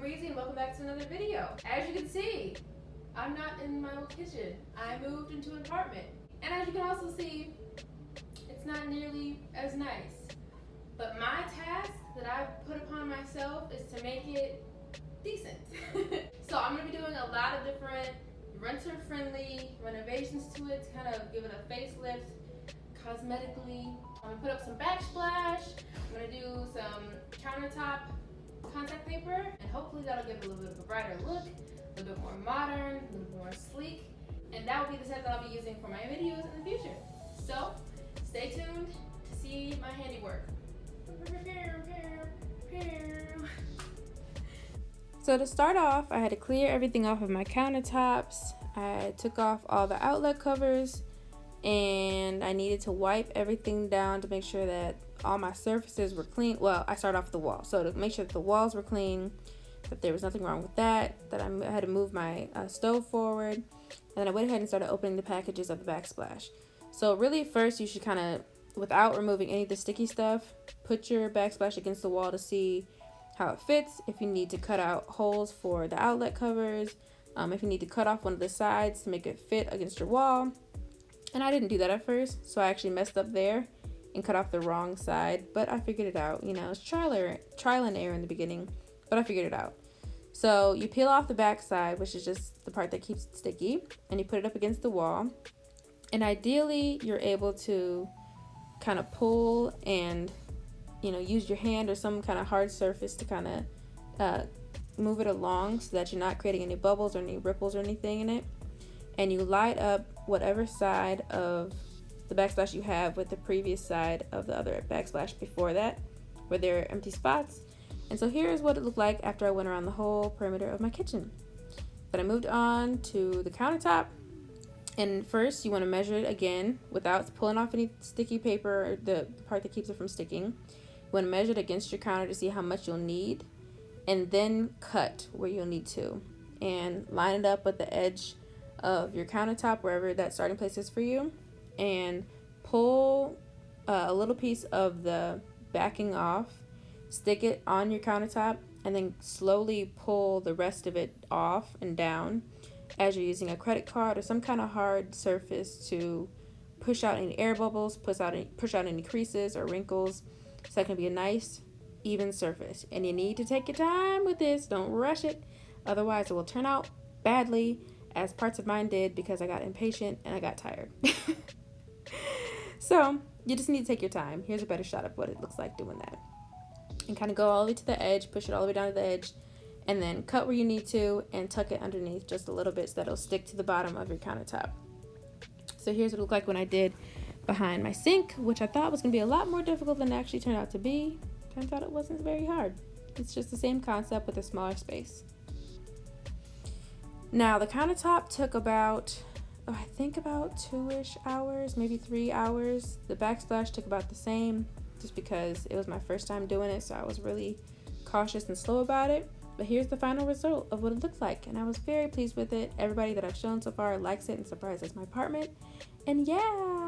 Breezy and welcome back to another video. As you can see, I'm not in my old kitchen. I moved into an apartment. And as you can also see, it's not nearly as nice. But my task that I've put upon myself is to make it decent. So I'm going to be doing a lot of different renter-friendly renovations to it to kind of give it a facelift cosmetically. I'm going to put up some backsplash. I'm going to do some countertop contact paper, and hopefully that'll give it a little bit of a brighter look, a little bit more modern, a little bit more sleek, and that will be the set that I'll be using for my videos in the future. So stay tuned to see my handiwork. So to start off, I had to clear everything off of my countertops. I took off all the outlet covers, and I needed to wipe everything down to make sure that all my surfaces were clean. Well, I started off with the wall, so to make sure that the walls were clean, that there was nothing wrong with that I had to move my stove forward, and then I went ahead and started opening the packages of the backsplash. So really first you should kind of, without removing any of the sticky stuff, put your backsplash against the wall to see how it fits. If you need to cut out holes for the outlet covers, if you need to cut off one of the sides to make it fit against your wall. And I didn't do that at first, so I actually messed up there and cut off the wrong side, but I figured it out. You know, it's trial and error in the beginning, but I figured it out. So you peel off the back side, which is just the part that keeps it sticky, and you put it up against the wall. And ideally, you're able to kind of pull and, you know, use your hand or some kind of hard surface to kind of move it along so that you're not creating any bubbles or any ripples or anything in it. And you light up whatever side of the backsplash you have with the previous side of the other backsplash before that, where there are empty spots. And so here's what it looked like after I went around the whole perimeter of my kitchen. Then I moved on to the countertop, and first you want to measure it again without pulling off any sticky paper or the part that keeps it from sticking. You want to measure it against your counter to see how much you'll need, and then cut where you'll need to, and line it up with the edge of your countertop, wherever that starting place is for you, and pull a little piece of the backing off, stick it on your countertop, and then slowly pull the rest of it off and down as you're using a credit card or some kind of hard surface to push out any air bubbles, push out any creases or wrinkles, so that can be a nice even surface. And you need to take your time with this. Don't rush it, otherwise it will turn out badly, as parts of mine did, because I got impatient and I got tired. So you just need to take your time. Here's a better shot of what it looks like doing that. And kind of go all the way to the edge, push it all the way down to the edge, and then cut where you need to and tuck it underneath just a little bit so that it'll stick to the bottom of your countertop. So here's what it looked like when I did behind my sink, which I thought was going to be a lot more difficult than it actually turned out to be. Turns out it wasn't very hard. It's just the same concept with a smaller space. Now the countertop took about 2-ish hours, maybe 3 hours. The backsplash took about the same, just because it was my first time doing it, so I was really cautious and slow about it. But here's the final result of what it looked like, and I was very pleased with it. Everybody that I've shown so far likes it and surprises my apartment. And yeah,